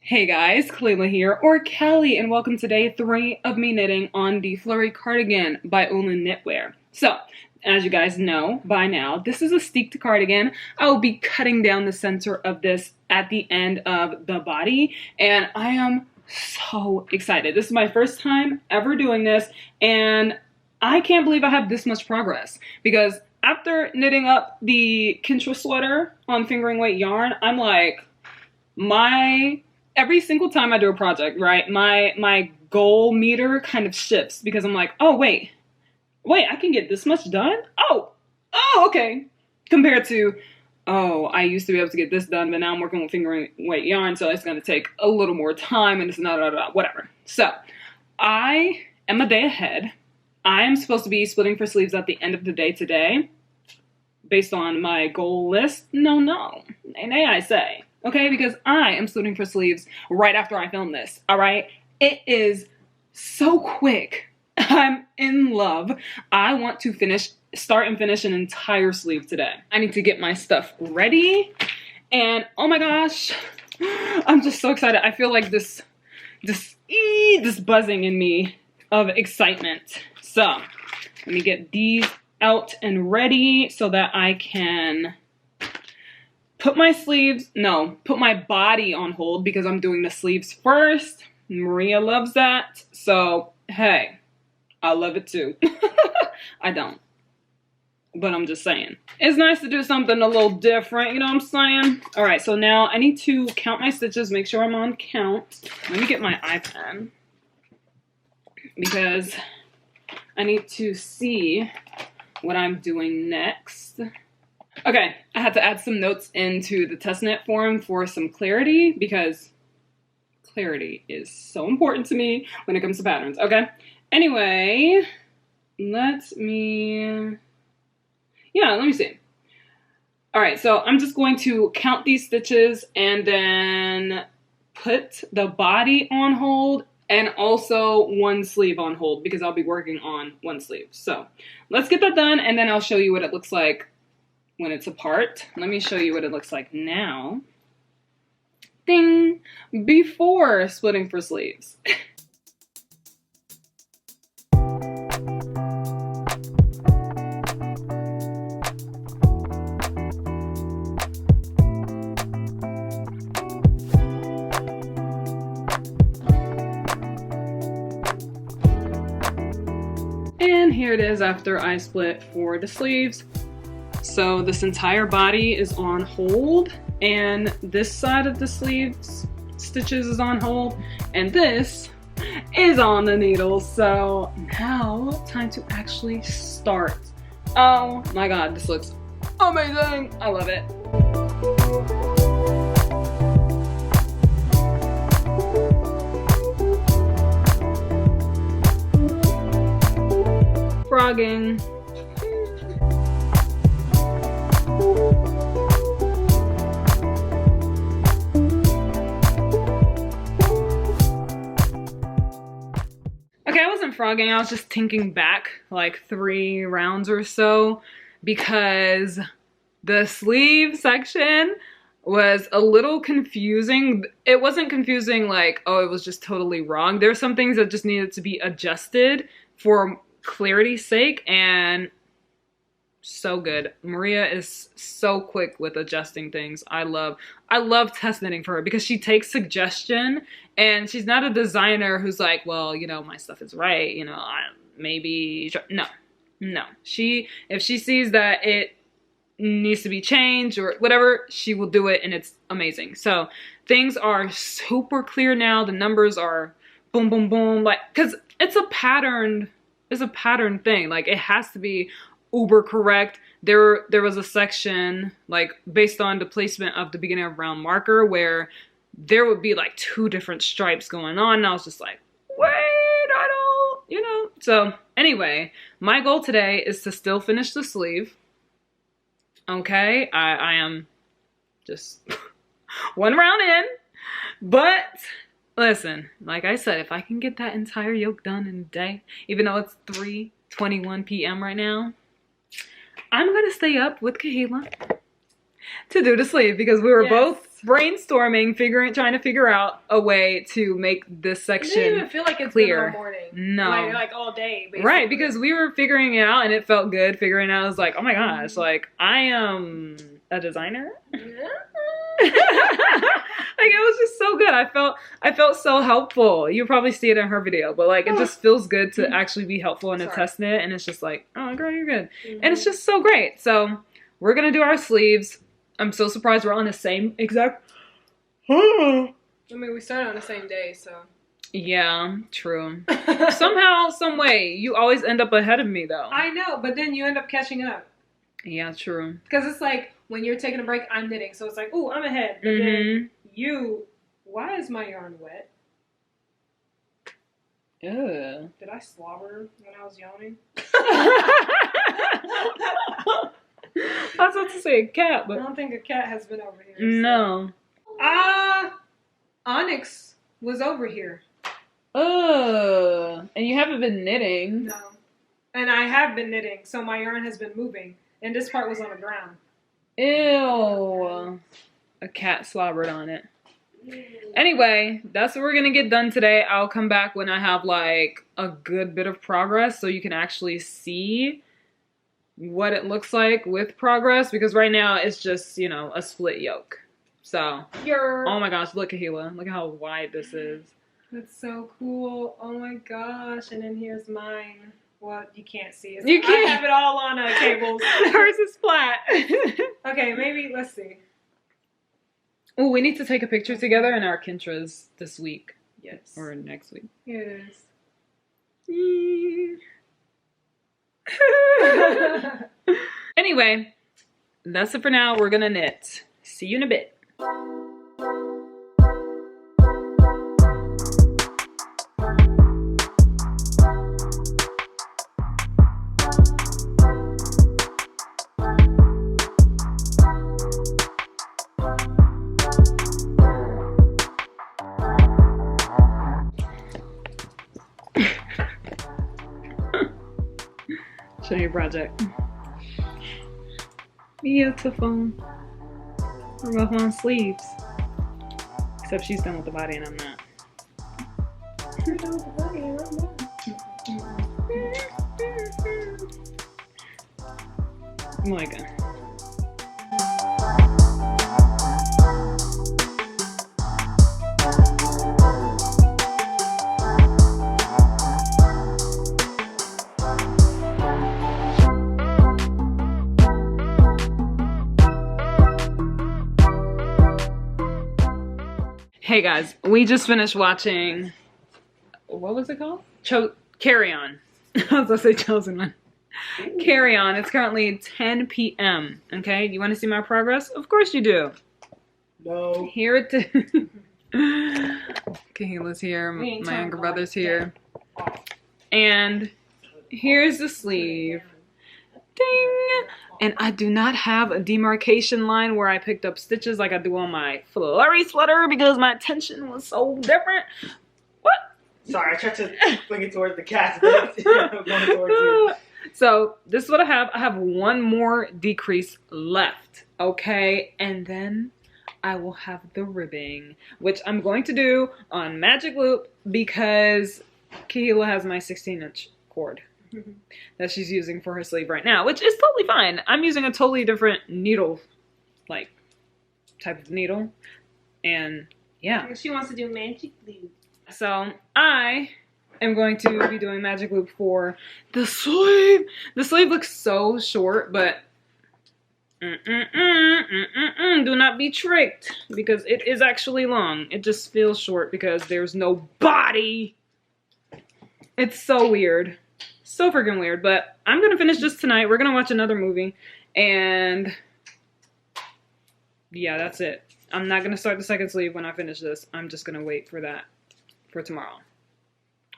Hey guys, Kalela here, or Kelly, and welcome to day 3 of me knitting on the Flurry Cardigan by Olin Knitwear. So, as you guys know by now, this is a steeked cardigan. I will be cutting down the center of this at the end of the body, and I am so excited. This is my first time ever doing this, and I can't believe I have this much progress, because after knitting up the Kintra sweater on fingering weight yarn, I'm like, every single time I do a project, right, my goal meter kind of shifts because I'm like, oh, wait, I can get this much done? Oh, okay. Compared to, oh, I used to be able to get this done, but now I'm working with fingering weight yarn, so it's going to take a little more time, and it's not, whatever. So, I am a day ahead. I am supposed to be splitting for sleeves at the end of the day today, based on my goal list. No, nay, I say. Okay, because I am splitting for sleeves right after I film this, all right? It is so quick. I'm in love. I want to start and finish an entire sleeve today. I need to get my stuff ready, and oh my gosh, I'm just so excited. I feel like this buzzing in me of excitement. So, let me get these out and ready so that I can put my body on hold because I'm doing the sleeves first. Maria loves that. So, hey, I love it too. I don't. But I'm just saying. It's nice to do something a little different, you know what I'm saying? Alright, so now I need to count my stitches, make sure I'm on count. Let me get my iPad, because I need to see what I'm doing next. Okay, I had to add some notes into the testnet form for some clarity, because clarity is so important to me when it comes to patterns, okay? Anyway, let me see. Alright, so I'm just going to count these stitches and then put the body on hold and also one sleeve on hold, because I'll be working on one sleeve. So let's get that done, and then I'll show you what it looks like when it's apart. Let me show you what it looks like now. Ding! Before splitting for sleeves. And here it is after I split for the sleeves. So this entire body is on hold, and this side of the sleeves stitches is on hold, and this is on the needle. So now time to actually start. Oh my god, this looks amazing. I love it. Frogging. Okay, I wasn't frogging, I was just tinking back like 3 rounds or so, because the sleeve section was a little confusing. It wasn't confusing like, oh, it was just totally wrong. There were some things that just needed to be adjusted for clarity's sake, and so good. Maria is so quick with adjusting things. I love test knitting for her, because she takes suggestion, and she's not a designer who's like, well, you know, my stuff is right, you know, no. If she sees that it needs to be changed or whatever, she will do it, and it's amazing. So things are super clear now. The numbers are boom, boom, boom, like, because it's a pattern thing. Like, it has to be uber correct. There was a section, like, based on the placement of the beginning of round marker, where there would be like 2 different stripes going on, and I was just like, wait, I don't, you know. So anyway, my goal today is to still finish the sleeve. Okay, I am just 1 round in, but listen, like I said, if I can get that entire yoke done in a day, even though it's 3:21 p.m. right now, I'm gonna stay up with Kahila to do the sleeve because we were Yes. both brainstorming, trying to figure out a way to make this It section didn't even feel like it's clear. been all morning. No. Like all day, basically. Right, because we were figuring it out and it felt good figuring it out. I was like, oh my gosh, like I am a designer. Like it was just so good. I felt so helpful. You'll probably see it in her video, but like it just feels good to actually be helpful in a test knit, and it's just like, oh girl, you're good. And it's just so great. So we're gonna do our sleeves. I'm so surprised we're on the same exact I mean, we started on the same day, so. Yeah, true. Somehow, some way, you always end up ahead of me though. I know, but then you end up catching up. Yeah, true. Because it's like when you're taking a break, I'm knitting, so it's like, oh, I'm ahead. But then why is my yarn wet? Ugh. Did I slobber when I was yawning? I was about to say a cat, I but don't think a cat has been over here. no. Onyx was over here. And you haven't been knitting. No. And I have been knitting, so my yarn has been moving. And this part was on the ground. Ew. A cat slobbered on it. Anyway, that's what we're gonna get done today. I'll come back when I have like a good bit of progress so you can actually see what it looks like with progress, because right now it's just, you know, a split yoke. So, oh my gosh, look, Kahila. Look at how wide this is. That's so cool. Oh my gosh. And then here's mine. Well, you can't see it. You can't. I have it all on cables. Hers is flat. Okay, maybe, let's see. Oh, we need to take a picture together in our Kintras this week. Yes. Or next week. It is. Anyway, that's it for now. We're gonna knit. See you in a bit. Show your project. Beautiful. We're both on sleeves. Except she's done with the body and I'm not. Oh my god. Hey guys, we just finished watching, what was it called? Carry On. I was gonna say Chosen One. Carry On. It's currently 10 p.m. Okay, you want to see my progress? Of course you do. No. Here it is. Kahila's here. My younger brother's here. And here's the sleeve. Ding! And I do not have a demarcation line where I picked up stitches like I do on my flurry sweater because my attention was so different. What? Sorry, I tried to fling it towards the cat. But it's going towards you. So this is what I have. I have one more decrease left. Okay, and then I will have the ribbing, which I'm going to do on Magic Loop because Kahila has my 16-inch cord that she's using for her sleeve right now, which is totally fine. I'm using a totally different needle, like, type of needle, and yeah. She wants to do Magic Loop. So I am going to be doing Magic Loop for the sleeve. The sleeve looks so short, but do not be tricked because it is actually long. It just feels short because there's no body. It's so weird. So freaking weird, but I'm gonna finish this tonight. We're gonna watch another movie, and yeah, that's it. I'm not gonna start the second sleeve when I finish this. I'm just gonna wait for that for tomorrow.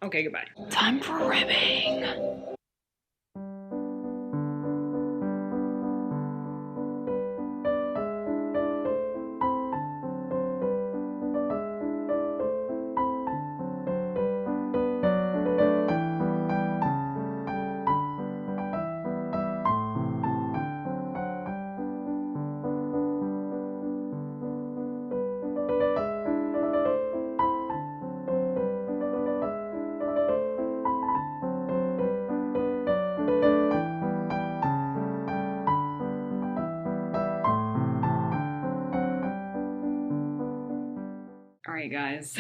Okay, goodbye. Time for ribbing. Alright guys,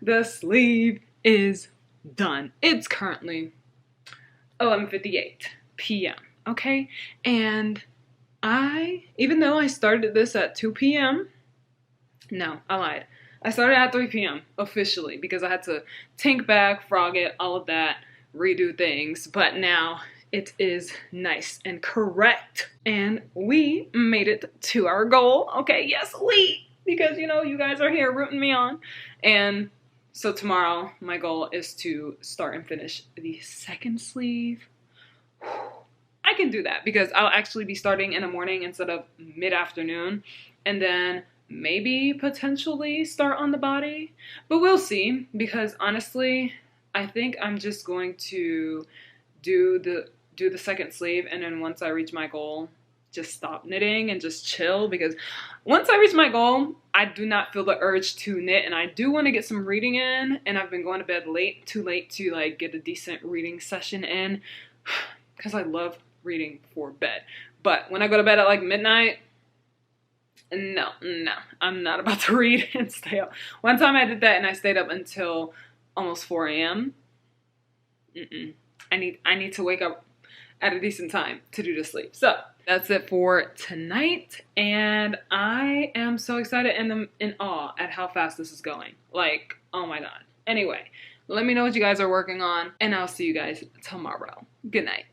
the sleeve is done. It's currently 11:58 p.m. okay? And even though I started this at 2 p.m., no, I lied. I started at 3 p.m. officially because I had to tank back, frog it, all of that, redo things. But now it is nice and correct. And we made it to our goal. Okay, yes, because you know, you guys are here rooting me on. And so tomorrow, my goal is to start and finish the second sleeve. I can do that because I'll actually be starting in the morning instead of mid-afternoon. And then maybe potentially start on the body. But we'll see, because honestly, I think I'm just going to do the second sleeve, and then once I reach my goal, just stop knitting and just chill, because once I reach my goal, I do not feel the urge to knit, and I do want to get some reading in, and I've been going to bed too late to like get a decent reading session in, because I love reading before bed. But when I go to bed at like midnight, no, I'm not about to read and stay up. One time I did that and I stayed up until almost 4 a.m. I need to wake up at a decent time to do the sleep. So that's it for tonight, and I am so excited and in awe at how fast this is going. Like, oh my god. Anyway, let me know what you guys are working on, and I'll see you guys tomorrow. Good night.